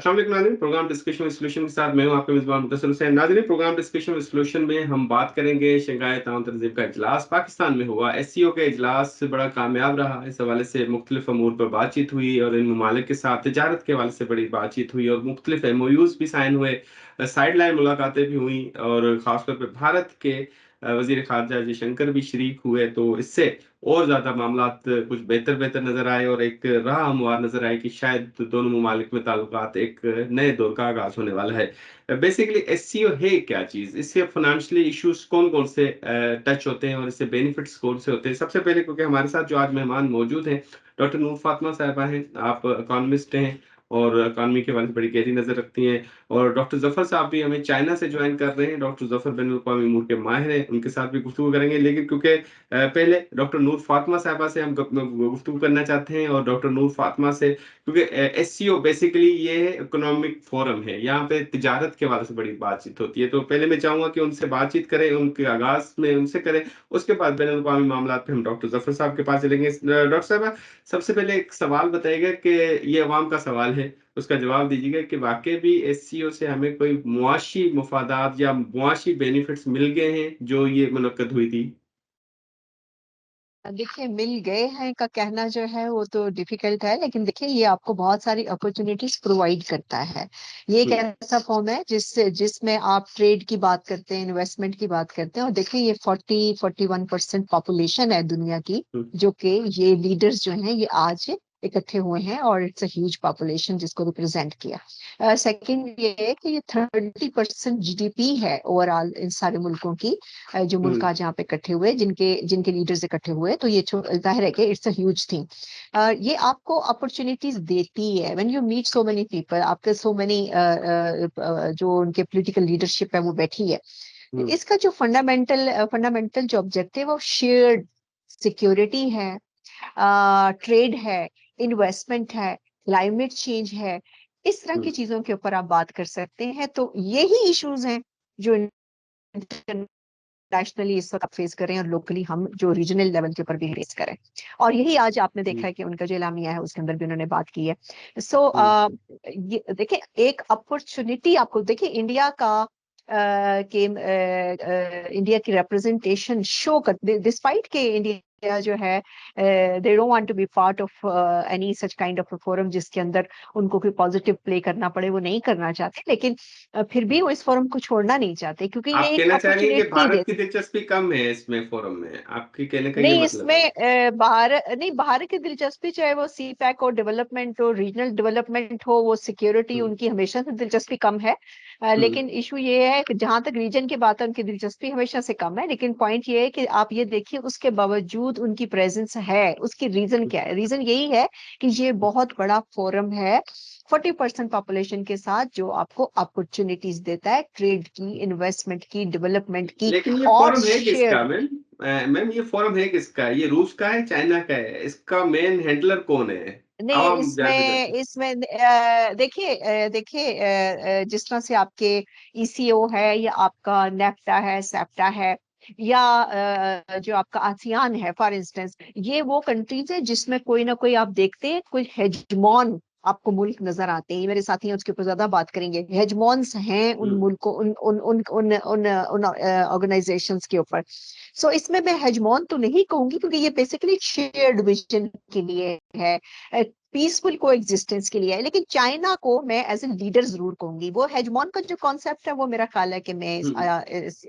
अस्सलाम वालेकुम नाज़रीन, प्रोग्राम डिस्कशन विद सॉल्यूशन के साथ मैं हूं आपका मेज़बान मुदस्सिर हुसैन। नाज़रीन, प्रोग्राम डिस्कशन विद सॉल्यूशन में हम बात करेंगे शंघाई ताउन तंजीम का इजलास पाकिस्तान में हुआ। एससीओ का इजलास बड़ा कामयाब रहा। इस हवाले से मुख्तलिफ अमूर पर बातचीत हुई और इन ममालिक के साथ तिजारत के हवाले से बड़ी बातचीत हुई और मुख्तलिफ एमओयूज भी साइन हुए, साइड लाइन मुलाकातें भी हुई और ख़ासतौर पर भारत के वज़ीर ख़ारजा जयशंकर भी शरीक हुए। तो इससे और ज़्यादा मामलात कुछ बेहतर नज़र आए और एक राह हमवार नज़र आई कि शायद दोनों ममालिक में ताल्लुकात एक नए दौर का आगाज़ होने वाला है। बेसिकली एससीओ है क्या चीज़? इससे फिनेंशियली इश्यूज़ कौन-कौन से टच होते हैं और इससे बेनिफिट्स कौन से होते हैं? सबसे पहले क्योंकि हमारे साथ जो आज मेहमान मौजूद हैं, डॉक्टर नूर फातिमा साहिबा हैं, आप इकोनॉमिस्ट हैं और इकोनॉमी के बारे में बड़ी गहरी नज़र रखती हैं। और डॉक्टर ज़फ़र साहब भी हमें चाइना से जॉइन कर रहे हैं। डॉक्टर ज़फ़र बैनुल-अक़वामी अमूर के माहिर हैं, उनके साथ भी गुफ्तगू करेंगे। लेकिन क्योंकि पहले डॉक्टर नूर फातिमा साहिबा से हम गुफ्तगू करना चाहते हैं और डॉक्टर नूर फातिमा से क्योंकि एससीओ बेसिकली ये है इकोनॉमिक फोरम है, यहाँ पे तिजारत के हवाले से बड़ी बातचीत होती है। तो पहले मैं चाहूंगा कि उनसे बातचीत करें, उनके आगाज में उनसे करें, उसके बाद बैनुल अक़वामी मामलात पे हम डॉक्टर ज़फ़र साहब के पास चलेंगे। डॉक्टर साहब, सबसे पहले एक सवाल बताइएगा कि ये अवाम का सवाल है, उसका जवाब दीजिएगा कि वाकई भी एससीओ से हमें कोई मुआशी मुफादात या मुआशी बेनिफिट्स मिल गए हैं जो ये मुनक्कद हुई थी? देखिए, मिल गए हैं का कहना जो है वो तो डिफिकल्ट है, लेकिन देखिए ये आपको बहुत सारी अपॉर्चुनिटीज प्रोवाइड करता है। ये एक हुँ, ऐसा फॉर्म है जिसमें आप ट्रेड की बात करते हैं, इन्वेस्टमेंट की बात करते हैं, और देखिए ये 40-41% पॉपुलेशन है दुनिया की, हुँ, जो कि ये लीडर्स जो हैं ये आज इकट्ठे हुए हैं, और इट्स अ ह्यूज पॉपुलेशन जिसको रिप्रेजेंट किया। सेकंड ये है कि ये 30% जीडीपी है ओवरऑल इन सारे मुल्कों की, जो मुल्क हुँ, आज यहाँ पे इकट्ठे हुए, जिनके जिनके लीडर्स इकट्ठे हुए, तो ये जाहिर है कि इट्स अ ह्यूज थिंग। ये आपको अपॉर्चुनिटीज देती है when you meet so many people, आपके सो मेनी जो उनके पॉलिटिकल लीडरशिप है वो बैठी है। हुँ, इसका जो फंडामेंटल जो ऑब्जेक्टिव है वो शेयर्ड सिक्योरिटी है, ट्रेड है, इन्वेस्टमेंट है, क्लाइमेट चेंज है। इस तरह हुँ। की चीजों के ऊपर आप बात कर सकते हैं। तो यही इश्यूज हैं जो नेशनली इस वक्त आप फेस कर रहे हैं, और लोकली हम जो रीजनल लेवल के ऊपर भी फेस करें। और यही आज आपने हुँ, देखा है कि उनका जो एलामिया है उसके अंदर भी उन्होंने बात की है। सो हुँ, ये देखिए, एक अपॉर्चुनिटी आपको देखिए इंडिया का इंडिया की रिप्रेजेंटेशन शो कर, डिस्पाइट के इंडिया जो है they don't want to be part of any such kind of forum जिसके अंदर उनको कोई पॉजिटिव प्ले करना पड़े, वो नहीं करना चाहते, लेकिन फिर भी वो इस फोरम को छोड़ना नहीं चाहते क्योंकि आप ये एक कहना चाह रही हैं कि अपॉर्चुनिटी भारत की देती। दिलचस्पी कम है इसमें फोरम में, आपके कहने का ये नहीं, मतलब है? इसमें बाहर की दिलचस्पी, चाहे वो सी पैक हो, डेवलपमेंट हो, रीजनल डेवलपमेंट हो, वो सिक्योरिटी, हुँ, उनकी हमेशा से दिलचस्पी कम है। हुँ, लेकिन इशू ये है कि जहां तक रीजन की बात है, उनकी दिलचस्पी हमेशा से कम है, लेकिन पॉइंट ये है कि आप ये देखिए उसके बावजूद उनकी प्रेजेंस है। उसकी रीजन हुँ, क्या है? रीजन यही है कि ये बहुत बड़ा फोरम है 40% पॉपुलेशन के साथ, जो आपको अपॉर्चुनिटीज देता है ट्रेड की, इन्वेस्टमेंट की, डेवलपमेंट की, लेकिन ये और फोरम है किसका शेयर। मैम? मैम, ये फोरम है किसका? ये रूस का है, चाइना का है? इसका मेन हैंडलर कौन है? नहीं, आवाम जानना इसमें चाहते हैं। इसमें देखिए, जिस तरह से आपके ईसीओ है, या आपका नेफ्टा है, सेप्टा है, या जो आपका आसियान है फॉर इंस्टेंस, ये वो कंट्रीज है जिसमें कोई ना कोई आप देखते हैं, कोई हेजमॉन आपको मुल्क नजर आते हैं। ये मेरे साथी हैं, उसके ऊपर ज्यादा बात करेंगे। हेजमॉन्स हैं उन हुँ, मुल्कों, उन उन उन उन उन उन ऑर्गेनाइजेशंस के ऊपर। सो इसमें मैं हेजमॉन तो नहीं कहूंगी, क्योंकि ये बेसिकली शेयर्ड विजन के लिए है, पीसफुल को एग्जिस्टेंस के लिए है। लेकिन चाइना को मैं एज ए लीडर जरूर कहूंगी। वो हेजमॉन का जो कॉन्सेप्ट है वो मेरा ख्याल है कि मैं हुँ।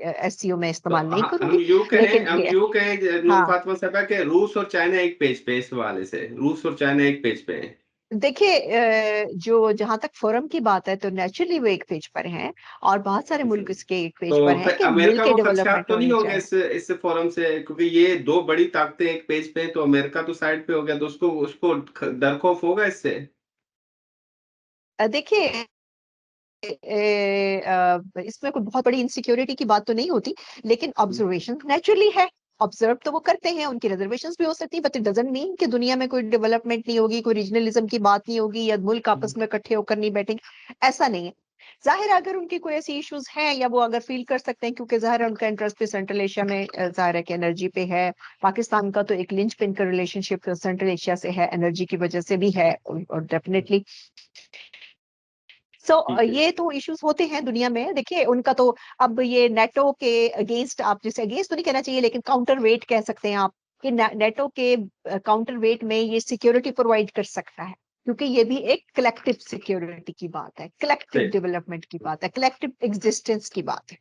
एससीओ में तो इस्तेमाल नहीं हम करूंगी। यूँ कहें लेकिन हम ये, यूँ कहें नूर हाँ, फातिमा साहिबा कि रूस और चाइना एक पेज पे है, इस हवाले से। रूस और चाइना एक पेज पे हैं। देखिए, जो जहां तक फोरम की बात है तो नेचुरली वो एक पेज पर हैं, और बहुत सारे मुल्क इसके एक पेज पर तो हैं फिर कि मिल अमेरिका के को खदशात डेवलपमेंट तो नहीं होनी होंगे चाहिए। इस फोरम से? क्योंकि ये दो बड़ी ताकतें एक पेज पे हैं, तो अमेरिका तो साइड पे हो गया, तो उसको उसको डर खौफ होगा इससे? देखिए, इसमें कोई बहुत बड़ी इनसिक्योरिटी की बात तो नहीं होती, लेकिन हम्म, ऑब्जर्वेशन नेचुरली है। ऑब्जर्व तो वो करते हैं, उनकी रिजर्वेशंस भी हो सकती है, बट इट डजंट मीन कि दुनिया में कोई डेवलपमेंट नहीं होगी, कोई रीजनलिज्म की बात नहीं होगी, या मुल्क हम्म, आपस में इकट्ठे होकर नहीं बैठेंगे। ऐसा नहीं है। जाहिर है, अगर उनकी कोई ऐसी इश्यूज हैं, या वो अगर फील कर सकते हैं, क्योंकि जाहिर है उनका इंटरेस्ट भी सेंट्रल एशिया में, जाहिर है कि एनर्जी पे है। पाकिस्तान का तो एक लिंच पिन का रिलेशनशिप सेंट्रल एशिया से है, एनर्जी की वजह से भी है, और डेफिनेटली सो ठीक है। ये तो इश्यूज होते हैं दुनिया में। देखिए उनका तो अब ये नेटो के अगेंस्ट, आप जैसे अगेंस्ट तो नहीं कहना चाहिए लेकिन काउंटर वेट कह सकते हैं आप, कि नेटो के काउंटर वेट में ये सिक्योरिटी प्रोवाइड कर सकता है, क्योंकि ये भी एक कलेक्टिव सिक्योरिटी की बात है, कलेक्टिव सही। डेवलपमेंट की बात है, कलेक्टिव एग्जिस्टेंस की बात है।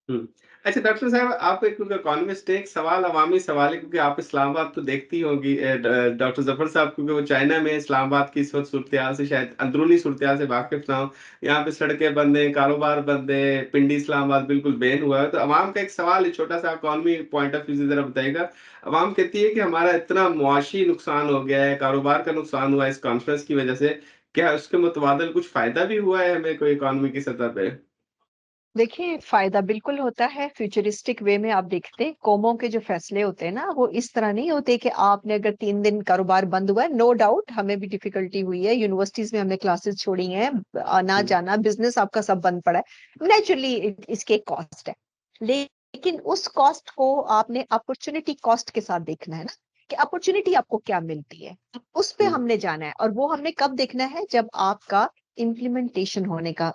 हुँ। अच्छा डॉक्टर साहब, आप एक इकोनॉमिस्ट हैं, एक सवाल अवामी सवाल है, क्योंकि आप इस्लामाबाद तो देखती होंगी डॉक्टर ज़फ़र साहब, क्योंकि वो चाइना में इस्लामाबाद की इस वक़्त सूरत-ए-हाल से, शायद अंदरूनी सूरत-ए-हाल से वाकिफ़ ना हो। यहाँ पे सड़कें बंद हैं, कारोबार बंद है, पिंडी इस्लामाबाद बिल्कुल बैन हुआ है। तो अवाम का एक सवाल है छोटा-सा, इकोनॉमी पॉइंट ऑफ व्यू से ज़रा बताइएगा। अवाम कहती है कि हमारा इतना मुआशी नुकसान हो गया है, कारोबार का नुकसान हुआ है इस कॉन्फ्रेंस की वज़ह से, क्या उसके मुतबादिल कुछ फ़ायदा भी हुआ है हमें कोई इकोनॉमी की सतह पे? देखिए फायदा बिल्कुल होता है। फ्यूचरिस्टिक वे में आप देखते हैं कौमों के जो फैसले होते हैं ना, वो इस तरह नहीं होते कि आपने अगर 3 दिन कारोबार बंद हुआ है, नो डाउट हमें भी डिफिकल्टी हुई है, यूनिवर्सिटीज में हमने क्लासेस छोड़ी हैं, आना हुँ, जाना बिजनेस आपका सब बंद पड़ा है, नेचुरली इसके कॉस्ट है। लेकिन उस कॉस्ट को आपने अपॉर्चुनिटी कॉस्ट के साथ देखना है ना, कि अपॉर्चुनिटी आपको क्या मिलती है, उस पे हुँ, हमने जाना है। और वो हमने कब देखना है, जब आपका इम्प्लीमेंटेशन होने का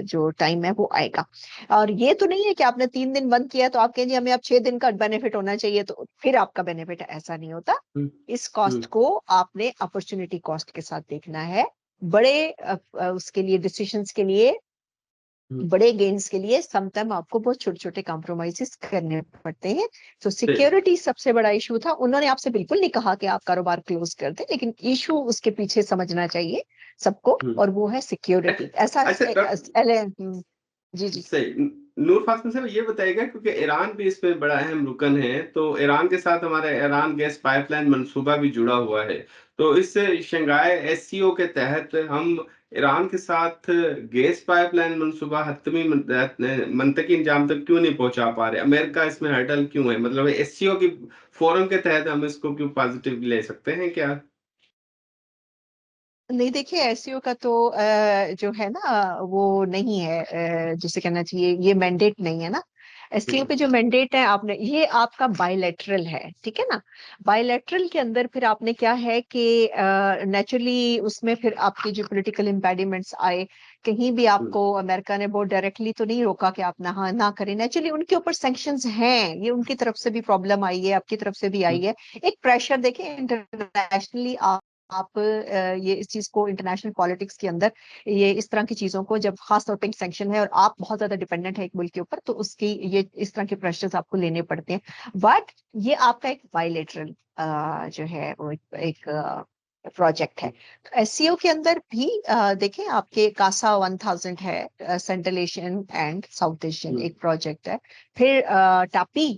जो टाइम है वो आएगा। और ये तो नहीं है कि आपने 3 दिन बंद किया तो आप कहें जी हमें अब 6 दिन का बेनिफिट होना चाहिए तो फिर आपका बेनिफिट है, ऐसा नहीं होता। हुँ, इस कॉस्ट हुँ, को आपने अपॉर्चुनिटी कॉस्ट के साथ देखना है। बड़े उसके लिए डिसीजंस के लिए, हुँ। बड़े गेन्स के लिए समटाइम आपको बहुत छोटे-छोटे कॉम्प्रोमाइज़ेज़ करने पड़ते हैं। तो सही। सिक्योरिटी सबसे बड़ा इश्यू था। उन्होंने आपसे बिल्कुल नहीं कहा कि आप कारोबार क्लोज़ कर दें, लेकिन इश्यू उसके पीछे समझना चाहिए सबको, हुँ। और वो है अच्छा सिक्योरिटी। ऐसा अच्छा जी, जी। सही। नूर फातिमा साहब ये बताइएगा, क्योंकि ईरान भी इसमें बड़ा अहम रुकन है, तो ईरान के साथ हमारा ईरान गैस पाइपलाइन मंसूबा भी जुड़ा हुआ है। तो इस शंघाई एससीओ के तहत हम ईरान के साथ गैस पाइपलाइन मंसूबा हतमी मंतकी अंजाम तक क्यों नहीं पहुँचा पा रहे? अमेरिका इसमें हर्डल क्यों है? मतलब एससीओ की फोरम के तहत हम इसको क्यों पॉजिटिव ले सकते हैं क्या? नहीं देखिए एसईओ का तो जो है ना वो नहीं है, जिसे कहना चाहिए ये मैंडेट नहीं है ना। एसईओ हुँ, पे जो मैंडेट है, आपने ये आपका बायलैटरल है, ठीक है ना। बायलैटरल के अंदर फिर आपने क्या है कि नेचुरली उसमें फिर आपकी जो पॉलिटिकल इम्पेडिमेंट्स आए, कहीं भी हुँ, आपको अमेरिका ने बहुत डायरेक्टली तो नहीं रोका कि आप ना करें। नेचुरली उनके ऊपर सैंक्शंस हैं, ये उनकी तरफ से भी प्रॉब्लम आई है, आपकी तरफ से भी हुँ, आई है। एक प्रेशर देखें इंटरनेशनली, आप ये इस चीज को इंटरनेशनल पॉलिटिक्स के अंदर, ये इस तरह की चीजों को जब खास तौर पे सैंक्शन है और आप बहुत ज्यादा डिपेंडेंट है एक मुल्क के ऊपर, तो उसकी ये इस तरह के प्रेशर्स आपको लेने पड़ते हैं। बट ये आपका एक बायलेटरल जो है वो एक प्रोजेक्ट है। तो एससीओ के अंदर भी देखें आपके कासा 1000 है, central Asian and south Asian हुँ, एक प्रोजेक्ट है। फिर टापी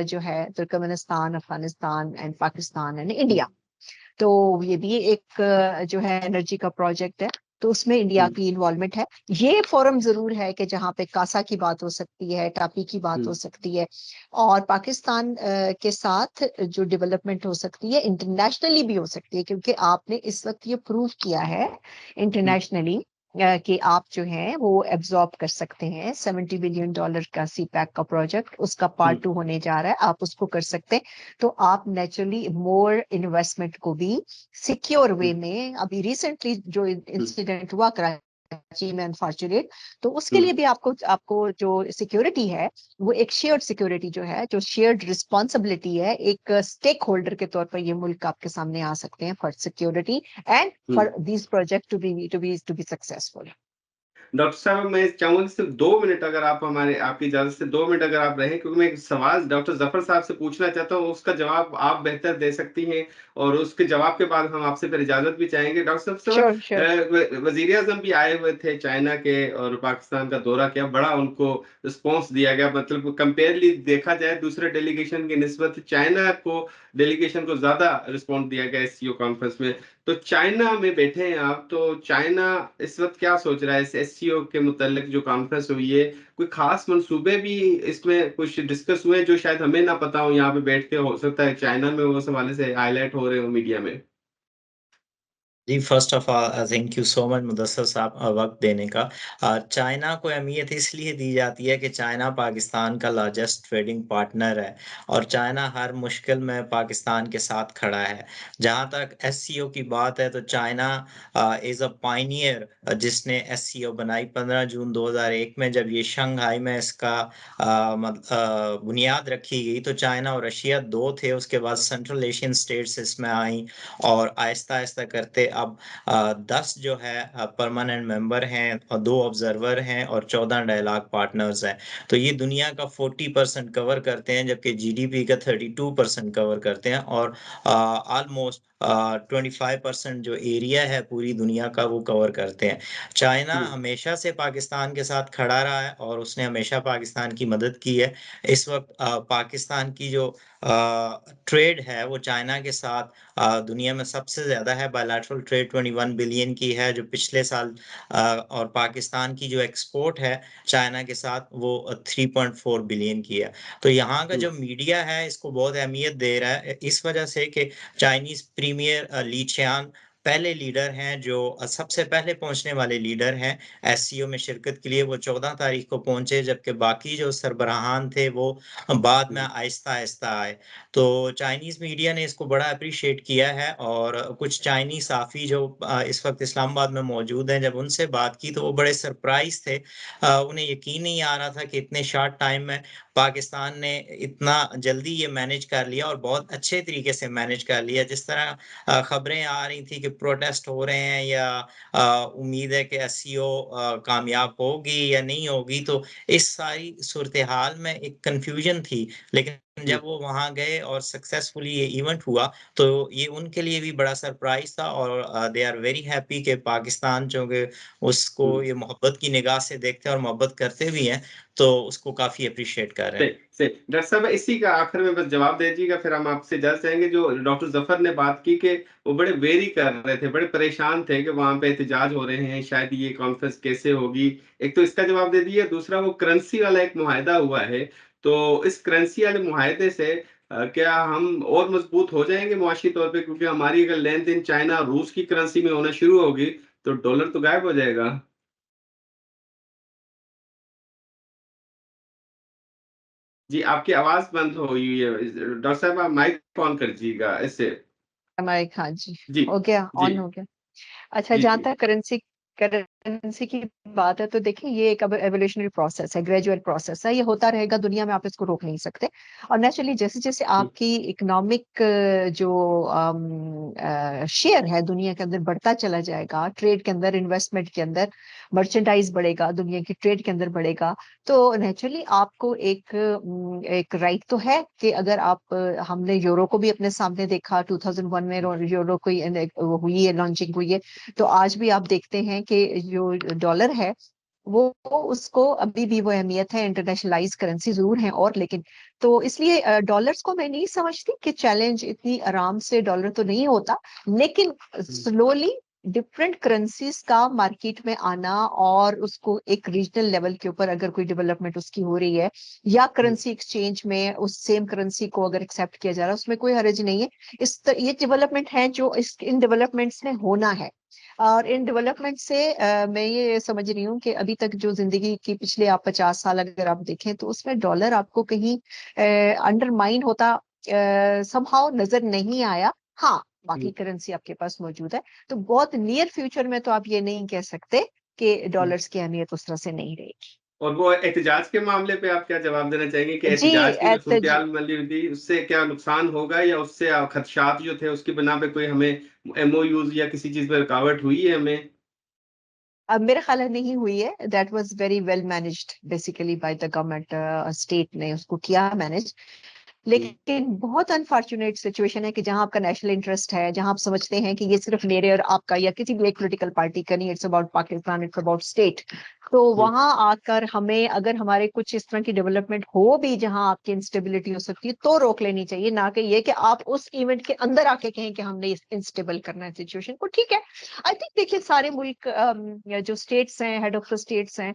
जो है Turkmenistan, Afghanistan and Pakistan and हुँ, इंडिया, तो ये भी एक जो है एनर्जी का प्रोजेक्ट है। तो उसमें इंडिया हुँ, की इन्वॉल्वमेंट है। ये फोरम जरूर है कि जहाँ पे कासा की बात हो सकती है, टापी की बात हुँ, हो सकती है, और पाकिस्तान के साथ जो डेवलपमेंट हो सकती है इंटरनेशनली भी हो सकती है, क्योंकि आपने इस वक्त ये प्रूव किया है हुँ, इंटरनेशनली कि आप जो है वो एब्जॉर्ब कर सकते हैं। $70 बिलियन का सी पैक का प्रोजेक्ट, उसका हुँ, पार्ट 2 होने जा रहा है, आप उसको कर सकते हैं। तो आप नेचुरली मोर इन्वेस्टमेंट को भी सिक्योर हुँ, वे में, अभी रिसेंटली जो हुँ, इंसिडेंट हुआ कराची में अनफॉर्चुनेट, तो उसके हुँ। लिए भी आपको आपको जो सिक्योरिटी है वो एक शेयर्ड सिक्योरिटी जो है, जो शेयर्ड रिस्पॉन्सिबिलिटी है, एक स्टेक होल्डर के तौर पर ये मुल्क आपके सामने आ सकते हैं फॉर सिक्योरिटी एंड हुँ। For this project to be successful. Doctor साहब, मैं चाहूँगा कि सिर्फ 2 मिनट अगर आप हमारे आपकी इजाज़त से 2 मिनट अगर आप रहें, क्योंकि मैं एक सवाल डॉक्टर ज़फ़र साहब से पूछना चाहता हूँ, उसका जवाब आप बेहतर दे सकती हैं, और उसके जवाब के बाद हम आपसे फिर इजाज़त भी चाहेंगे। डॉक्टर साहब, श्योर, श्योर। वज़ीर-ए-आज़म भी आए हुए थे चाइना के, और पाकिस्तान का दौरा किया, बड़ा उनको रिस्पॉन्स दिया गया, मतलब कंपेयरली देखा जाए दूसरे डेलीगेशन की निस्बत चाइना को डेलीगेशन को ज़्यादा रिस्पॉन्स दिया गया एससीओ कॉन्फ्रेंस में। तो चाइना में बैठे हैं आप, तो चाइना इस वक़्त क्या सोच रहा है इस एससीओ के मुतल्लिक जो कॉन्फ्रेंस हुई है? कोई ख़ास मंसूबे भी इसमें कुछ डिस्कस हुए हैं जो शायद हमें ना पता हो, यहाँ पे बैठ के हो सकता है चाइना में वो उस हवाले से हाइलाइट हो रहे हो मीडिया में? जी, first of all thank you so much Mudassar साहब वक़्त देने का। चाइना को अहमियत इसलिए दी जाती है कि चाइना पाकिस्तान का लार्जेस्ट ट्रेडिंग पार्टनर है और चाइना हर मुश्किल में पाकिस्तान के साथ खड़ा है। जहाँ तक एससीओ की बात है तो चाइना इज़ अ पायनियर जिसने एससीओ बनाई 15 जून 2001 में जब ये शंघाई में इसका बुनियाद रखी गई तो चाइना और रशिया 2 थे, उसके बाद सेंट्रल एशियन स्टेट्स इसमें आई और आहिस्ता-आहिस्ता करते अब 10 जो है परमानेंट मेंबर हैं और 2 ऑब्जर्वर हैं और 14 डायलॉग पार्टनर्स हैं। तो ये दुनिया का 40% कवर करते हैं जबकि जीडीपी का 32% कवर करते हैं और ऑलमोस्ट 25% जो एरिया है पूरी दुनिया का वो कवर करते हैं। चाइना जी हमेशा से पाकिस्तान के साथ खड़ा रहा है और उसने हमेशा पाकिस्तान की मदद की है। इस वक़्त पाकिस्तान की जो ट्रेड है वो चाइना के साथ दुनिया में सबसे ज़्यादा है। बायलैटरल ट्रेड 21 बिलियन की है जो पिछले साल और पाकिस्तान की जो एक्सपोर्ट है चाइना के साथ वो 3.4 बिलियन की है। तो यहाँ का जो मीडिया है इसको बहुत अहमियत दे रहा है इस वजह से कि चाइनीज़ प्रीमियर ली छियान पहले लीडर हैं जो सबसे पहले पहुँचने वाले लीडर हैं। एससीओ में शिरकत के लिए वो 14 तारीख को पहुँचे जबकि बाकी जो सरबराहान थे वो बाद में आहिस्ता-आहिस्ता आए। तो चाइनीज़ मीडिया ने इसको बड़ा एप्रिशिएट किया है और कुछ चाइनीज़ साफ़ी जो इस वक़्त इस्लामाबाद में मौजूद हैं, जब उनसे बात की तो वो बड़े सरप्राइज़ थे। उन्हें यकीन नहीं आ रहा था कि इतने शॉर्ट टाइम में पाकिस्तान ने इतना जल्दी ये मैनेज कर लिया और बहुत अच्छे तरीके से मैनेज कर लिया। जिस तरह खबरें आ रही थी कि प्रोटेस्ट हो रहे हैं या उम्मीद है कि एससीओ कामयाब होगी या नहीं होगी, तो इस सारी सूरत-ए-हाल में एक कन्फ्यूज़न थी। लेकिन जब वो वहाँ गए और सक्सेसफुली ये इवेंट हुआ, तो ये उनके लिए भी बड़ा सरप्राइज़ था और दे आर वेरी हैप्पी कि पाकिस्तान चूँकि उसको ये मोहब्बत की निगाह से देखते हैं और मोहब्बत करते भी हैं, तो उसको काफ़ी एप्रिशिएट कर रहे सही हैं। सही। डॉक्टर साहब इसी का आखिर में बस जवाब दे दीजिएगा, फिर हम आपसे इजाज़त चाहेंगे। जो डॉक्टर ज़फ़र ने बात की कि वो बड़े वेरी कर रहे थे, बड़े परेशान थे कि वहाँ पे एहतजाज हो रहे हैं, शायद ये कॉन्फ्रेंस कैसे होगी? एक तो इसका जवाब दे दीजिए, दूसरा वो करेंसी वाला एक मुआहदा हुआ है, तो इस करेंसी वाले मुआहदे से क्या हम और मजबूत हो जाएँगे मुआशी तौर पे? क्योंकि हमारी अगर लेन-देन चाइना, रूस की करेंसी में होना शुरू होगी, तो डॉलर तो गायब हो जाएगा। जी, आपकी आवाज़ बंद हो हुई है। डॉक्टर साहब आप माइक ऑन कर दीजिएगा इससे। माइक, हाँ जी, जी, हो गया, जी, ऑन हो गया। अच्छा, जी, जहाँ जी, तक करेंसी की बात है तो देखिए ये एक अब एवोल्यूशनरी प्रोसेस है, ग्रेजुअल प्रोसेस है, ये होता रहेगा दुनिया में, आप इसको रोक नहीं सकते। और नेचुरली जैसे-जैसे हुँ, आपकी इकोनॉमिक जो शेयर है दुनिया के अंदर बढ़ता चला जाएगा, ट्रेड के अंदर, इन्वेस्टमेंट के अंदर, मर्चेंडाइज़ बढ़ेगा, दुनिया की ट्रेड के अंदर बढ़ेगा, तो नेचुरली आपको एक राइट तो है कि अगर आप हमने यूरो को भी अपने सामने देखा 2001 में यूरो को वो हुई है, लॉन्चिंग हुई है। तो आज भी आप देखते हैं कि जो डॉलर है, वो उसको अभी भी वो अहमियत है, इंटरनेशनलाइज़ करेंसी ज़रूर है और लेकिन तो इसलिए डॉलर्स को मैं नहीं समझती कि चैलेंज इतनी आराम से डॉलर तो नहीं होता, लेकिन हुँ, स्लोली डिफरेंट करेंसीज़ का मार्केट में आना और उसको एक रीजनल लेवल के ऊपर अगर कोई डेवलपमेंट उसकी हो रही है या हुँ, करेंसी एक्सचेंज में उस सेम करेंसी को अगर एक्सेप्ट किया जा रहा है, उसमें कोई हर्ज नहीं है। ये डेवलपमेंट है जो इन डेवलपमेंट्स में होना है। और इन डेवलपमेंट से मैं ये समझ रही हूँ कि अभी तक जो ज़िंदगी की पिछले आप 50 साल अगर आप देखें तो उसमें डॉलर आपको कहीं अंडरमाइन होता समहाउ नज़र नहीं आया। हाँ, बाकी हुँ, करेंसी आपके पास मौजूद है। तो बहुत नियर फ्यूचर में तो आप ये नहीं कह सकते कि हुँ। डॉलर्स की अहमियत उस तरह से नहीं रहेगी। और वो एहतिजाज के मामले पे आप क्या जवाब देना चाहेंगे कि जी, एहतिजाज की जो जी। सूरत-हाल बनी हुई थी, उससे क्या नुकसान होगा या उससे खदशात जो थे उसकी बिना पे कोई हमें एमओयूज़ या किसी चीज़ में रुकावट हुई है हमें? अब मेरा ख़्याल है नहीं हुई है। That was very well managed basically by the government state ने उसको किया मैनेज। हुँ, लेकिन बहुत अनफॉर्च्यूनेट सिचुएशन है कि जहाँ आपका नेशनल इंटरेस्ट है, जहाँ आप समझते हैं कि ये सिर्फ़ मेरे और आपका या किसी भी एक पॉलिटिकल पार्टी का नहीं, it's about Pakistan, it's about state. तो वहां आकर हमें, अगर हमारे कुछ इस तरह की डेवलपमेंट हो भी जहां आपकी इंस्टेबिलिटी हो सकती है, तो रोक लेनी चाहिए, ना कि ये कि आप उस इवेंट के अंदर आके कहें कि हमने इंस्टेबल करना है सिचुएशन को। ठीक है, आई थिंक देखिए सारे मुल्क जो स्टेट्स हैं, हेड ऑफ द स्टेट्स हैं,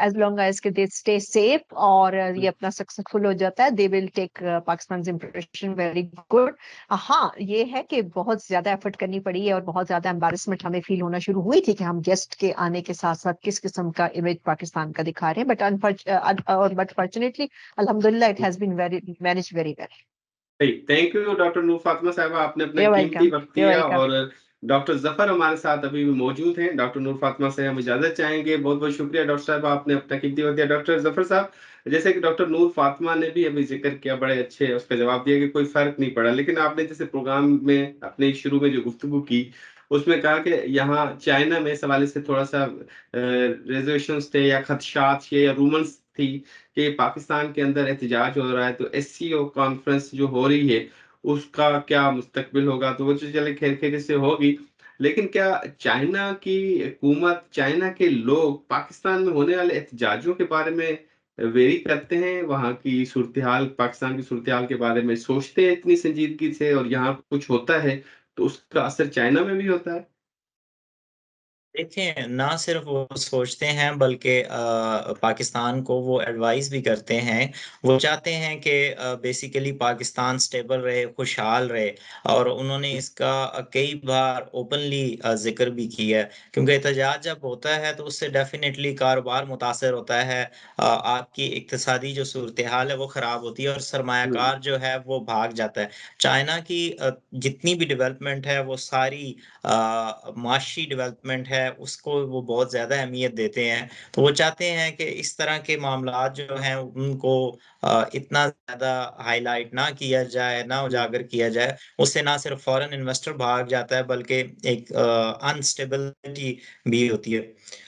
एज लॉन्ग एज के दे स्टे सेफ और ये अपना सक्सेसफुल हो जाता है, they will take Pakistan impression very good. हाँ, ये है कि बहुत ज्यादा एफर्ट करनी पड़ी है और बहुत ज्यादा एम्बैरेसमेंट हमें फील होना शुरू हुई थी कि हम गेस्ट के आने के साथ साथ किस किस्म का इमेज पाकिस्तान का दिखा रहे हैं, बट फॉर्चुनेटली अल्हम्दुलिल्लाह it has been very manage very well. Thank you doctor Noor Fatima साहिबा, आपने अपना यू कीमती वेलकम, वक्त यू दिया। वेलकम। और डॉक्टर जफर हमारे साथ अभी भी मौजूद हैं। डॉक्टर नूर फातिमा से हम इजाजत चाहेंगे। बहुत बहुत शुक्रिया डॉक्टर साहब, आपने अपना कीमती वक्त दिया। डॉक्टर जफर साहब, जैसे कि डॉक्टर नूर फातिमा ने भी अभी जिक्र किया, बड़े अच्छे उसका जवाब दिया कि कोई फर्क नहीं पड़ा, लेकिन आपने जैसे प्रोग्राम में अपने शुरू में जो गुफ्तगू की उसमें कहा कि यहाँ चाइना में इस हवाले से थोड़ा सा रिजर्वेशन थे या खदशात या रूमर्स थी कि पाकिस्तान के अंदर एहतजाज हो रहा है, तो एससीओ कॉन्फ्रेंस जो हो रही है उसका क्या मुस्तकबिल होगा। तो वो तो चले खैर खैर से होगी, लेकिन क्या चाइना की हुकूमत, चाइना के लोग पाकिस्तान में होने वाले एहतजाजों के बारे में वेरी करते हैं? वहाँ की सूरत हाल, पाकिस्तान की सूरत हाल के बारे में सोचते हैं इतनी संजीदगी से, और यहाँ कुछ होता है तो उसका असर चाइना में भी होता है? देखिए, ना सिर्फ वो सोचते हैं बल्कि पाकिस्तान को वो एडवाइस भी करते हैं। वो चाहते हैं कि बेसिकली पाकिस्तान स्टेबल रहे, खुशहाल रहे, और उन्होंने इसका कई बार ओपनली ज़िक्र भी किया है। क्योंकि एहतजाज जब होता है तो उससे डेफ़िनेटली कारोबार मुतासर होता है, आपकी इक़्तिसादी जो सूरत-ए-हाल है वो ख़राब होती है और हुँ, सरमायाकार जो है वो भाग जाता है। चाइना की जितनी भी डेवलपमेंट है वो सारी माशी डेवलपमेंट है, उसको वो बहुत ज़्यादा अहमियत देते हैं। तो वो चाहते हैं कि इस तरह के मामलात जो हैं उनको इतना ज़्यादा हाइलाइट ना किया जाए, ना हुँ, उजागर किया जाए। उससे ना सिर्फ फॉरेन इन्वेस्टर भाग जाता है बल्कि एक अनस्टेबिलिटी भी होती है।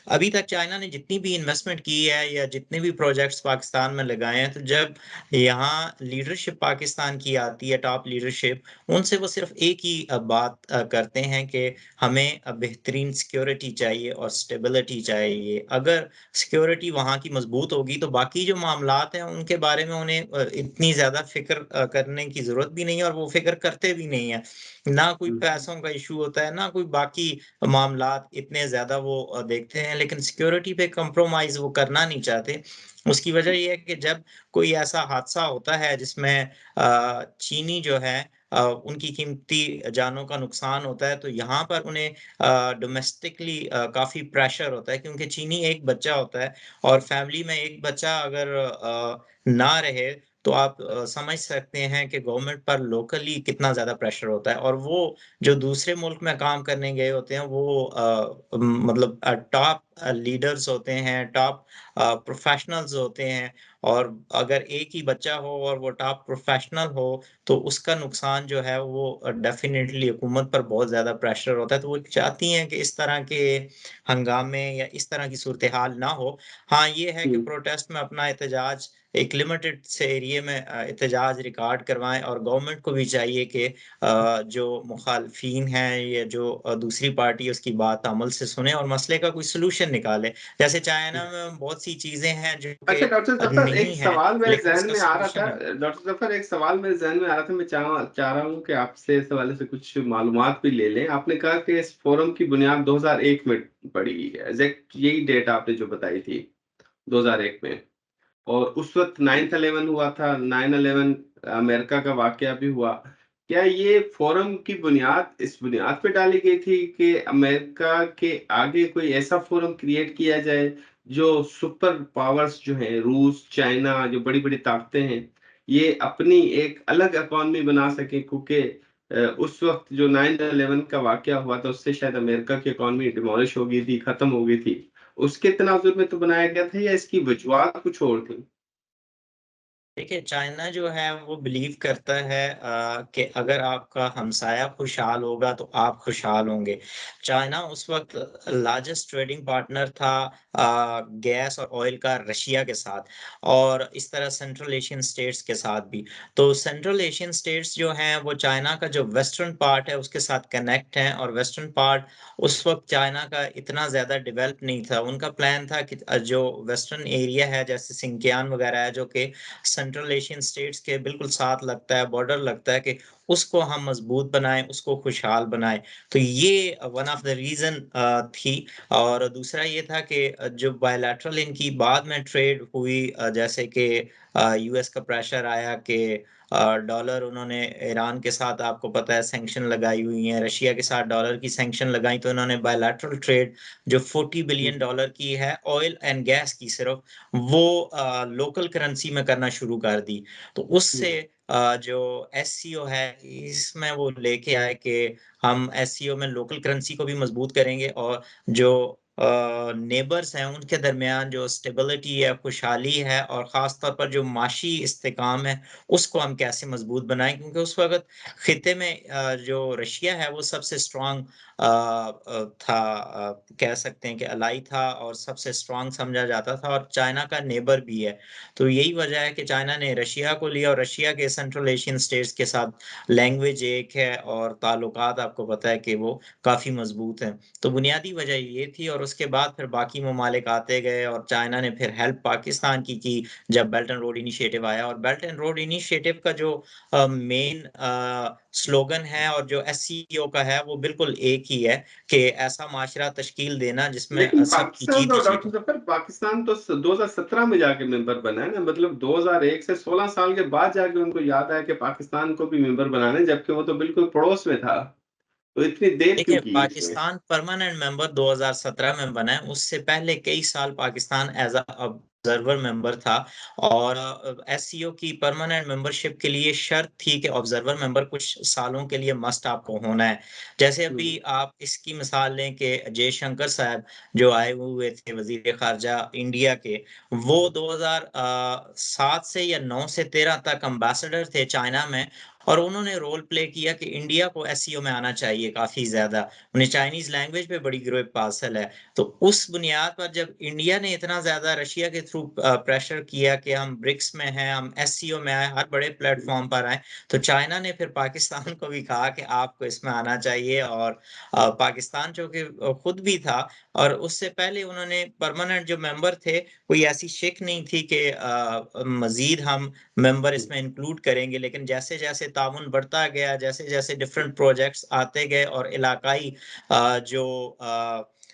अभी तक चाइना ने जितनी भी इन्वेस्टमेंट की है या जितने भी प्रोजेक्ट्स पाकिस्तान में लगाए हैं, तो जब यहाँ लीडरशिप पाकिस्तान की आती है, टॉप लीडरशिप, उनसे वो सिर्फ एक ही बात करते हैं कि हमें बेहतरीन सिक्योरिटी चाहिए और स्टेबिलिटी चाहिए। अगर सिक्योरिटी वहाँ की मज़बूत होगी तो बाकी जो मामलात हैं उनके बारे में उन्हें इतनी ज़्यादा फ़िक्र करने की ज़रूरत भी नहीं है और वो फ़िक्र करते भी नहीं हैं। ना कोई हुँ, पैसों का इश्यू होता है, ना कोई बाकी मामलात इतने ज़्यादा वो देखते हैं, लेकिन सिक्योरिटी पे कंप्रोमाइज़ वो करना नहीं चाहते। उसकी वजह ये है कि जब कोई ऐसा हादसा होता है जिसमें चीनी जो है उनकी कीमती जानों का नुकसान होता है, तो यहाँ पर उन्हें डोमेस्टिकली काफ़ी प्रेशर होता है, क्योंकि चीनी एक बच्चा होता है और फैमिली में एक बच्चा अगर ना रहे तो आप समझ सकते हैं कि गवर्नमेंट पर लोकली कितना ज़्यादा प्रेशर होता है। और वो जो दूसरे मुल्क में काम करने गए होते हैं वो मतलब टॉप लीडर्स होते हैं, टॉप प्रोफेशनल्स होते हैं, और अगर एक ही बच्चा हो और वो टॉप प्रोफेशनल हो तो उसका नुकसान जो है वो डेफ़िनेटली हुकूमत पर बहुत ज़्यादा प्रेशर होता है। तो वो चाहती हैं कि इस तरह के हंगामे या इस तरह की सूरत-ए-हाल ना हो। हाँ, ये है कि हुँ। प्रोटेस्ट में अपना एहतजाज एक लिमिटेड से एरिया में एहतजाज रिकॉर्ड करवाएँ, और गवर्नमेंट को भी चाहिए कि जो मुखालफिन हैं या जो दूसरी पार्टी है उसकी बात अमल से सुने और मसले का कोई सॉल्यूशन निकाले। जैसे चाइना में बहुत सी चीज़ें हैं जो कि अच्छा डॉक्टर ज़फ़र, एक नहीं हैं, सवाल मेरे लेकिन ज़हन उसका में आ रहा था। सॉल्यूशन है। डॉक्टर ज़फ़र, एक सवाल मेरे ज़हन में आ रहा था, मैं चाह रहा हूँ कि आपसे इस हवाले से कुछ मालूमात भी ले लें। आपने कहा कि इस फोरम की बुनियाद 2001 में पड़ी है। एग्ज़ैक्ट यही डेट आपने जो बताई थी, 2001 में। और उस वक़्त 9/11 हुआ था, 9/11 अमेरिका का वाक़या भी हुआ। क्या ये फ़ोरम की बुनियाद इस बुनियाद पे डाली गई थी कि अमेरिका के आगे कोई ऐसा फ़ोरम क्रिएट किया जाए, जो सुपर पावर्स जो हैं, रूस, चाइना, जो बड़ी-बड़ी ताकतें हैं, ये अपनी एक अलग इकॉनमी बना सकें? क्योंकि उस वक़्त जो 9/11 का वाक़या हुआ था, उससे शायद अमेरिका की इकॉनमी डिमोलिश हो गई थी, खत्म हो गई थी। उसके तनाज़ुर में तो बनाया गया था, या इसकी वजूहात कुछ और थी? देखिए, चाइना जो है वो बिलीव करता है कि अगर आपका हमसाया खुशहाल होगा तो आप खुशहाल होंगे। चाइना उस वक़्त लार्जेस्ट ट्रेडिंग पार्टनर था गैस और ऑयल का रशिया के साथ, और इस तरह सेंट्रल एशियन स्टेट्स के साथ भी। तो सेंट्रल एशियन स्टेट्स जो हैं वो चाइना का जो वेस्टर्न पार्ट है उसके साथ कनेक्ट हैं, और वेस्टर्न पार्ट उस वक़्त चाइना का इतना ज़्यादा डेवलप नहीं था। उनका प्लान था कि जो वेस्टर्न एरिया है जैसे सिंकियान वग़ैरह है, जो कि सेंट्रल एशियन स्टेट्स के बिल्कुल साथ लगता है, बॉर्डर लगता है, कि उसको हम मजबूत बनाएँ, उसको खुशहाल बनाएँ। तो ये वन ऑफ द रीज़न थी। और दूसरा ये था कि जो बायलैटरल इनकी बाद में ट्रेड हुई, जैसे कि यूएस का प्रेशर आया कि डॉलर, उन्होंने ईरान के साथ आपको पता है सैंक्शन लगाई हुई हैं, रशिया के साथ डॉलर की सैंक्शन लगाई, तो इन्होंने बायलैटरल ट्रेड जो $40 बिलियन की है ऑयल एंड गैस की सिर्फ, वो लोकल करेंसी में करना शुरू कर दी। तो उससे जो एससीओ है इसमें वो लेके आए कि हम एससीओ में लोकल करेंसी को भी मजबूत करेंगे, और जो नेबर्स हैं उनके दरमियान जो स्टेबिलिटी है, खुशहाली है, और ख़ास तौर पर जो माशी इस्तेकाम है, उसको हम कैसे मजबूत बनाएँ, क्योंकि उस वक़्त खित्ते में जो रशिया है वो सबसे स्ट्रॉन्ग था, कह सकते हैं कि अलाई था और सबसे स्ट्रॉन्ग समझा जाता था, और चाइना का नेबर भी है। तो यही वजह है कि चाइना ने रशिया को लिया, और रशिया के सेंट्रल एशियन स्टेट्स के साथ लैंग्वेज एक है और ताल्लुकात आपको पता है कि वो काफ़ी मज़बूत हैं। तो बुनियादी वजह ये थी, और उसके बाद फिर बाकी ममालिक आते गए, और चाइना ने फिर हेल्प पाकिस्तान की जब बेल्ट एंड रोड इनिशिएटिव आया। और बेल्ट एंड रोड इनिशिएटिव का जो मेन स्लोगन है और जो एससीओ का है वो बिल्कुल एक ही है कि ऐसा माशरा तश्कील देना जिसमें लेकिन सबकी पाकिस्तान जीत तो ही जीत डॉक्टर हो। ज़फ़र, पाकिस्तान तो 2017 में जाके मेंबर बना है ना, मतलब 2001 से 16 साल के बाद जाके उनको याद आया कि पाकिस्तान को भी मेंबर बनाना है, जबकि वो तो बिल्कुल पड़ोस में था। तो इतनी देर क्यों देखिए, की इसमें? पाकिस्तान परमानेंट मेंबर 2017 में बना है, उससे पहले कई साल Pakistan as a observer member था, और एससीओ की परमानेंट मेंबरशिप के लिए शर्त थी कि ऑब्जर्वर मेंबर कुछ सालों के लिए मस्ट आपको होना है। जैसे अभी हुँ, आप इसकी मिसाल लें कि जयशंकर साहब जो आए हुए थे वज़ीर ख़ारजा इंडिया के, वो 2007 से या 9 से 13 तक एम्बेसडर थे चाइना में, और उन्होंने रोल प्ले किया कि इंडिया को एससीओ में आना चाहिए काफ़ी ज़्यादा। उन्हें चाइनीज़ लैंग्वेज पे बड़ी ग्रिप हासिल है। तो उस बुनियाद पर जब इंडिया ने इतना ज़्यादा रशिया के थ्रू प्रेशर किया कि हम ब्रिक्स में हैं, हम एससीओ में आएँ, हर बड़े हुँ, प्लेटफ़ॉर्म पर आएँ, तो चाइना ने फिर पाकिस्तान को भी कहा कि आपको इसमें आना चाहिए। और पाकिस्तान जो कि खुद भी था, और उससे पहले उन्होंने परमानेंट जो मेंबर थे, कोई ऐसी शिक नहीं थी कि मज़ीद हम मेंबर हुँ, इसमें इंक्लूड करेंगे। लेकिन जैसे-जैसे ताउन बढ़ता गया, जैसे-जैसे डिफरेंट प्रोजेक्ट्स आते गए, और इलाकाई जो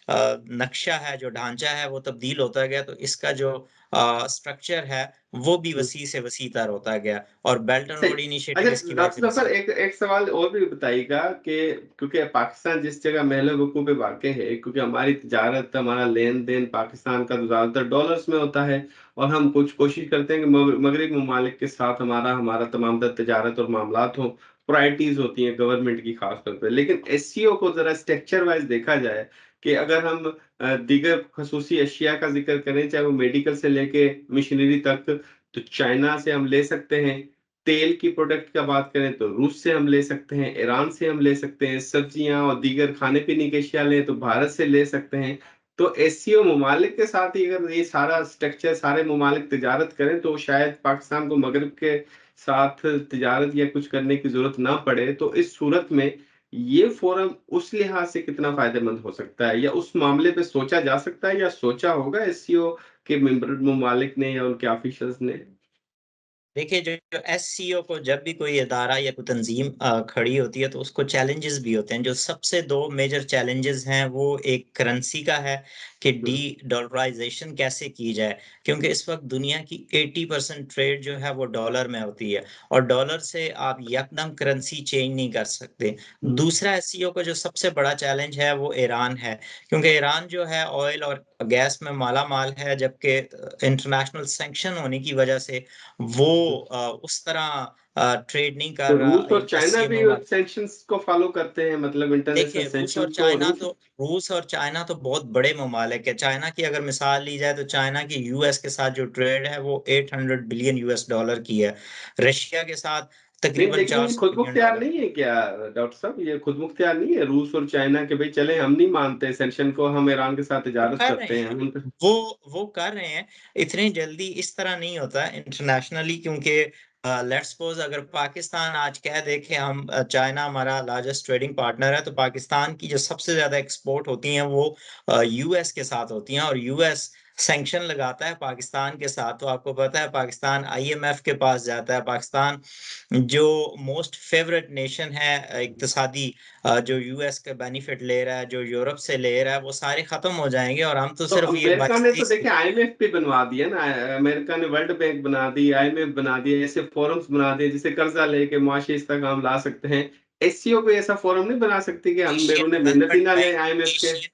नक्शा है, जो ढांचा है, वो तब्दील होता गया, तो इसका जो स्ट्रक्चर है, वो भी हुँ। वसी से वसीतर होता गया, और बेल्ट एंड सही। रोड अच्छा इनिशिएटिव इसकी वजह से डॉक्टर ज़फ़र, वसी। एक एक सवाल और भी बताइएगा कि क्योंकि पाकिस्तान जिस जगह महल वक़ूफ़ पे वाक़ई है, क्योंकि हमारी तिजारत, हमारा लेन-देन पाकिस्तान का तो ज़्यादातर डॉलर्स में होता है, और हम कुछ कोशिश करते हैं कि मगरिब ममालिक के साथ हमारा हमारा तमाम तर तिजारत और मामलात हों, प्रायोरिटीज़ होती हैं गवर्नमेंट की ख़ास तौर पे। लेकिन एससीओ को ज़रा स्ट्रक्चर वाइज़ देखा जाए कि अगर हम दीगर ख़ुसूसी अशिया का ज़िक्र करें, चाहे वो मेडिकल से लेके मशीनरी तक, तो चाइना से हम ले सकते हैं। तेल की प्रोडक्ट का बात करें तो रूस से हम ले सकते हैं, ईरान से हम ले सकते हैं, सब्जियाँ और दीगर खाने-पीने की अशिया लें तो भारत से ले सकते हैं। तो एससीओ ममालिक के साथ ही अगर ये सारा स्ट्रक्चर सारे ममालिक तिजारत करें तो शायद पाकिस्तान को मगरिब के साथ तिजारत या कुछ करने की ज़रूरत ना पड़े। तो इस सूरत में ये फ़ोरम उस लिहाज से कितना फ़ायदेमंद हो सकता है, या उस मामले पे सोचा जा सकता है या सोचा होगा एससीओ के मेंबर ममालिक ने या उनके ऑफिशियल्स ने? देखिए, जो एससीओ को जब भी कोई इदारा या कोई तंज़ीम खड़ी होती है, तो उसको चैलेंजेस भी होते हैं। जो सबसे 2 मेजर चैलेंजेस हैं, वो एक करेंसी का है कि हुँ, डी-डॉलराइज़ेशन कैसे की जाए? क्योंकि इस वक़्त दुनिया की 80% ट्रेड जो है, वो डॉलर में होती है, और डॉलर से आप यकदम करेंसी चेंज नहीं कर सकते। हुँ, दूसरा एससीओ का जो सबसे बड़ा चैलेंज है, वो ईरान है, क्योंकि ईरान जो है ऑयल और गैस में माला-माल है, जबकि इंटरनेशनल सैंक्शन होने की वजह से वो हुँ, उस तरह ट्रेड नहीं तो कर रहा रूस और इन चाइना एससीओ भी मेंबर। सैंक्शंस को फॉलो करते हैं, मतलब इंटरनेशनल देखिए सैंक्शंस को रूस और चाइना तो बहुत बड़े ममालिक है। चाइना की अगर मिसाल ली जाए तो चाइना की यूएस के साथ जो ट्रेड है वो 800 बिलियन यूएस डॉलर की है। रशिया के साथ नहीं, तकरीबन लेकिन ये 400 खुद बिलियन मुख्तियार डॉलर। नहीं है क्या डॉक्टर साहब? ये खुद मुख्तियार नहीं है रूस और चाइना के, भाई चले हम नहीं मानते सैंक्शन को, हम ईरान के साथ वो तिजारत कर रहे करते हैं, हैं, हम उनके। वो कर रहे हैं। इतनी जल्दी इस तरह नहीं होता इंटरनेशनली, क्योंकि लेट्स सपोज अगर पाकिस्तान आज कह दे कि हम चाइना हमारा लार्जेस्ट ट्रेडिंग पार्टनर है, तो पाकिस्तान की जो सबसे ज्यादा एक्सपोर्ट होती हैं वो यूएस के साथ होती हैं, और यूएस सैंक्शन लगाता है पाकिस्तान के साथ। तो आपको पता है पाकिस्तान आईएमएफ के पास जाता है। पाकिस्तान जो मोस्ट फेवरेट नेशन है इक्तिसादी, जो यूएस का बेनिफिट ले रहा है, जो यूरोप से ले रहा है, वो सारे खत्म हो जाएंगे और हम तो तो सिर्फ ये अमेरिका ने बचते तो ही। देखिए आईएमएफ भी बनवा दिया ना, अमेरिका ने वर्ल्ड बैंक बना दी, आईएमएफ बना दिया, ऐसे फोरम्स बना दिए जिसे कर्जा लेके मुआशी इस्तेकाम ला सकते हैं। एससीओ को ऐसा फोरम नहीं बना सकती कि हम एशियन बैरूने मिन्नत ही डेवलपमेंट ना जाए बैंक आईएमएफ के? एशियन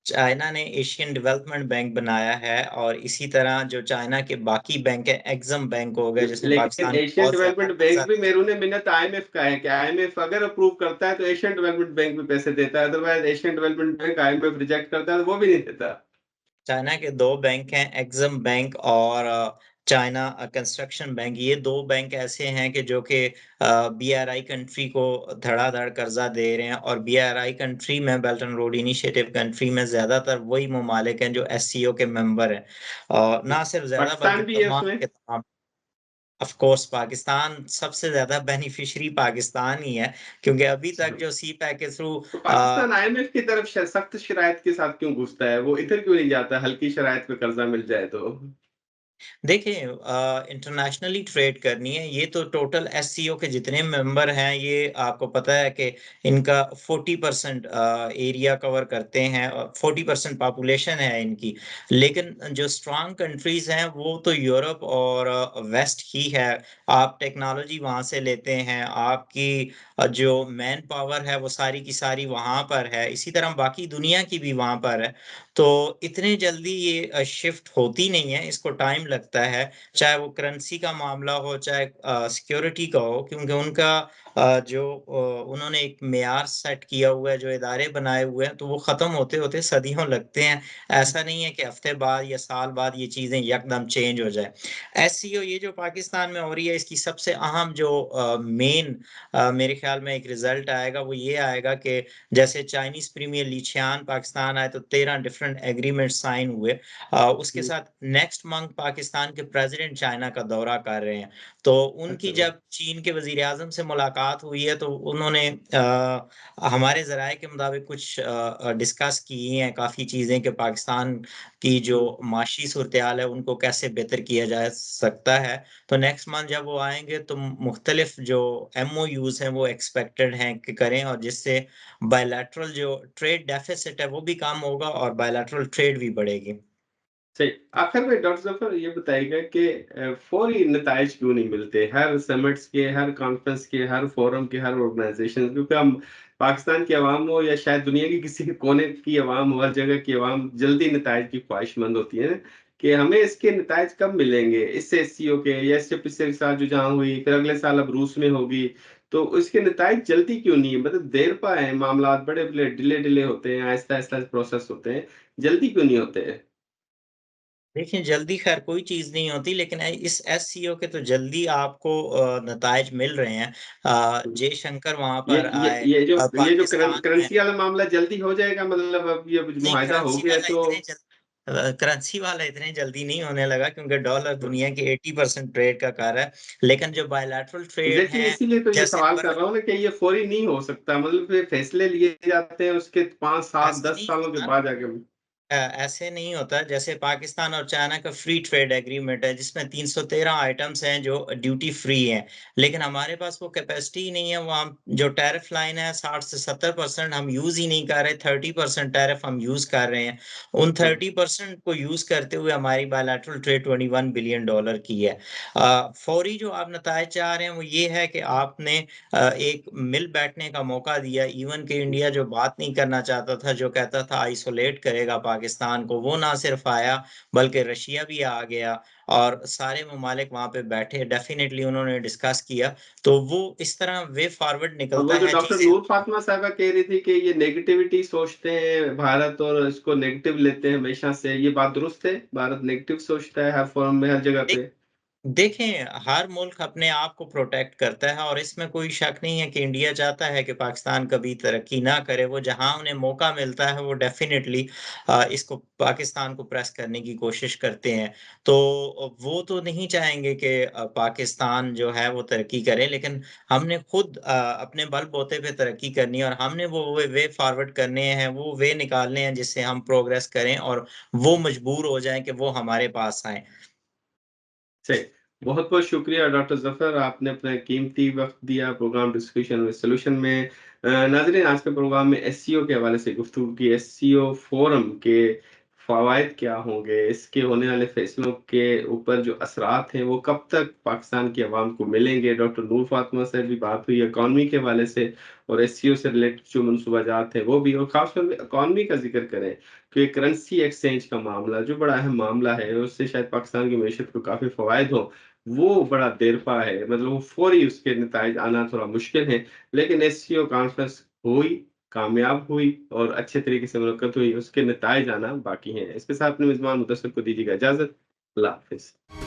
चाइना ने एशियन डेवलपमेंट बैंक बनाया है, और इसी तरह जो चाइना के बाकी बैंक है, एक्सिम बैंक हो गया जिसने लेकिन पाकिस्तान को एशियन बहुत ज्यादा डेवलपमेंट कर्जा बैंक भी दिया। मेरूने मिन्नत आईएमएफ का है कि आईएमएफ अगर अप्रूव करता है तो एशियन डेवलपमेंट बैंक भी पैसे देता है, otherwise Asian development bank IMF reject करता है तो वो भी नहीं देता। चाइना के दो बैंक हैं, एक्सिम बैंक और चाइना कंस्ट्रक्शन बैंक। ये दो बैंक ऐसे हैं कि जो कि बीआरआई कंट्री को धड़ाधड़ कर्जा दे रहे हैं, और बीआरआई कंट्री में, belt and road initiative country में, ज्यादातर वही ममालिक हैं जो एससीओ के मेंबर हैं, और ना सिर्फ ज्यादा बल्कि पाकिस्तान भी है तमाम उसमें। के तमाम। ऑफ कोर्स पाकिस्तान सबसे ज्यादा बेनिफिशियरी पाकिस्तान ही है, क्योंकि अभी तक जो सी पैक के थ्रू तो पाकिस्तान आईएमएफ की तरफ सख्त शराइत के साथ क्यों घुसता है? वो इधर क्यों नहीं जाता हल्की शराइत पे कर्जा मिल जाए तो? देखिए इंटरनेशनली ट्रेड करनी है, ये तो टोटल एससीओ के जितने मेंबर हैं, ये आपको पता है कि इनका 40% एरिया कवर करते हैं, 40% पॉपुलेशन है इनकी। लेकिन जो स्ट्रांग कंट्रीज हैं वो तो यूरोप और वेस्ट ही है। आप टेक्नोलॉजी वहां से लेते हैं, आपकी जो मैन पावर है वो सारी की सारी वहां पर है, इसी तरह बाकी दुनिया की भी वहां पर है। तो इतने जल्दी ये शिफ्ट होती नहीं है, इसको टाइम लगता है। चाहे वो करेंसी का मामला हो, चाहे सिक्योरिटी का हो, क्योंकि उनका उन्होंने एक मेयार सेट किया हुआ है, जो इदारे बनाए हुए हैं, तो वो खत्म होते होते सदियों लगते हैं। ऐसा नहीं है कि हफ्ते बाद या साल बाद ये चीजें यकदम चेंज हो जाए। एससीओ ये जो पाकिस्तान में हो रही है, इसकी सबसे अहम जो मेन मेरे ख्याल में एक रिजल्ट आएगा, वो ये आएगा कि जैसे चाइनीज प्रीमियर ली छियान पाकिस्तान आए तो 13 डिफरेंट एग्रीमेंट साइन हुए। उसके साथ नेक्स्ट मंथ पाकिस्तान के प्रेसिडेंट चाइना का दौरा कर रहे हैं। तो उनकी अच्छा। जब चीन के वजीर आजम से मुलाकात हुई है, तो उन्होंने हमारे जराये के मुताबिक कुछ डिस्कस की हैं काफ़ी चीज़ें, कि पाकिस्तान की जो माशी सूरत-ए-हाल है उनको कैसे बेहतर किया जा सकता है। तो नेक्स्ट मंथ जब वो आएँगे तो मुख्तलिफ जो एमओयूज़ हैं वो एक्सपेक्टेड हैं कि करें, और जिससे बायलैटरल जो ट्रेड डेफिसिट है वो भी कम होगा और बायलैटरल ट्रेड भी बढ़ेगी। सही। आखिर में डॉक्टर ज़फ़र ये बताइएगा कि फौरी नताइज क्यों नहीं मिलते हर समिट्स के, हर कॉन्फ्रेंस के, हर फोरम के, हर ऑर्गेनाइजेशन? क्योंकि हम पाकिस्तान की अवाम हो या शायद दुनिया की किसी कोने की अवाम हो, हर जगह की अवाम जल्दी नताइज की ख्वाहिशमंद होती है कि हमें इसके नताइज कब मिलेंगे, इससे एससीओ के या इससे पिछले साल जो जहाँ हुई, फिर अगले साल अब रूस में होगी, तो इसके नताइज जल्दी क्यों नहीं है? मतलब देर पा है, मामला बड़े बड़े डिले डिले होते हैं, आहिस्ता आहिस्ता प्रोसेस होते हैं, जल्दी क्यों नहीं होते? देखिए, जल्दी ख़ैर कोई चीज़ नहीं होती, लेकिन इस एससीओ के तो जल्दी आपको नताइज मिल रहे हैं। जयशंकर वहाँ ये पर ये आए, ये जो ये जो पाकिस्तान में। करेंसी वाला मामला जल्दी हो जाएगा, मतलब अब ये नहीं, मुआहिदा हो करेंसी गया वाला तो? इतने करेंसी वाला इतने जल्दी नहीं होने लगा, क्योंकि डॉलर दुनिया के 80% ट्रेड का कर रहा है। लेकिन जो बायलैटरल ट्रेड एग्जैक्टली, है, इसीलिए तो ये जैसे सवाल कर बर्फ, रहा हूँ ना कि ये फौरी नहीं हो सकता, मतलब फिर फैसले लिए जाते हैं उसके 5 7 ऐसे 10 नहीं सालों के होता। बाद जाके। ऐसे नहीं होता। जैसे पाकिस्तान और चाइना का फ्री ट्रेड एग्रीमेंट है, जिसमें 313 आइटम्स हैं जो ड्यूटी फ्री हैं, लेकिन हमारे पास वो कैपेसिटी ही नहीं है। वो हम जो टैरिफ लाइन है 60 से 70% हम यूज ही नहीं कर रहे, 30% टैरिफ हम यूज कर रहे हैं। उन 30% को यूज करते हुए हमारी बायलैटरल ट्रेड $21 बिलियन की है। फौरी जो आप नतायज चाह रहे हैं वो ये है कि आपने एक मिल बैठने का मौका दिया। इवन के इंडिया जो बात नहीं करना चाहता था, जो कहता था आइसोलेट करेगा पाकिस्तान को, वो ना सिर्फ आया बल्कि रशिया भी आ गया और सारे ममालिक वहाँ पे बैठे, डेफ़िनेटली उन्होंने डिस्कस किया। तो वो इस तरह वे फॉरवर्ड और निकलता वो जो है डॉक्टर चीज़ें। नूर फातिमा साहिबा कह रही थी कि ये नेगेटिविटी सोचते हैं भारत और इसको नेगेटिव लेते हैं हमेशा से, ये बात दुरुस्त है? भारत नेगेटिव सोचता है हर फोरम में, हर जगह देख पे? देखें, हर मुल्क अपने आप को प्रोटेक्ट करता है और इसमें कोई शक नहीं है कि इंडिया चाहता है कि पाकिस्तान कभी तरक्की ना करे। वो जहाँ उन्हें मौका मिलता है, वो डेफ़िनेटली इसको पाकिस्तान को प्रेस करने की कोशिश करते हैं। तो वो तो नहीं चाहेंगे कि पाकिस्तान जो है वो तरक्की करे, लेकिन हमने खुद अपने बलबूते पे तरक्की करनी है और हमने वो वे फॉरवर्ड करने हैं, वो वे निकालने हैं जिससे हम प्रोग्रेस करें और वो मजबूर हो जाएँ कि वो हमारे पास आएँ। सही। बहुत-बहुत शुक्रिया डॉक्टर ज़फ़र, आपने अपना कीमती वक़्त दिया प्रोग्राम डिस्कशन विद सॉल्यूशन में। नाज़रीन, आज के प्रोग्राम में एसईओ के हवाले से गुफ्तगू की। एसईओ फोरम के फ़वाइद क्या होंगे? इसके होने वाले फ़ैसलों के ऊपर जो असरात हैं, वो कब तक पाकिस्तान की अवाम को मिलेंगे? डॉक्टर नूर फ़ातिमा से भी बात हुई इकॉनमी के हवाले से और एसईओ से रिलेटेड जो मनसूबाजात हैं, वो भी, और ख़ास तौर पे इकॉनमी का ज़िक्र करें कि करेंसी एक्सचेंज का मामला जो बड़ा अहम मामला है, उससे शायद पाकिस्तान की मईशत को काफ़ी फ़वाइद हों। वो बड़ा देरपा है, मतलब वो फ़ौरी उसके नताइज आना थोड़ा मुश्किल है। लेकिन एससीओ कॉन्फ्रेंस हुई, कामयाब हुई और अच्छे तरीके से मुनक्कद हुई, उसके नताइज आना बाकी हैं। इसके साथ अपने मेज़बान मुदस्सिर को दीजिएगा इजाज़त। अल्लाह हाफ़िज़।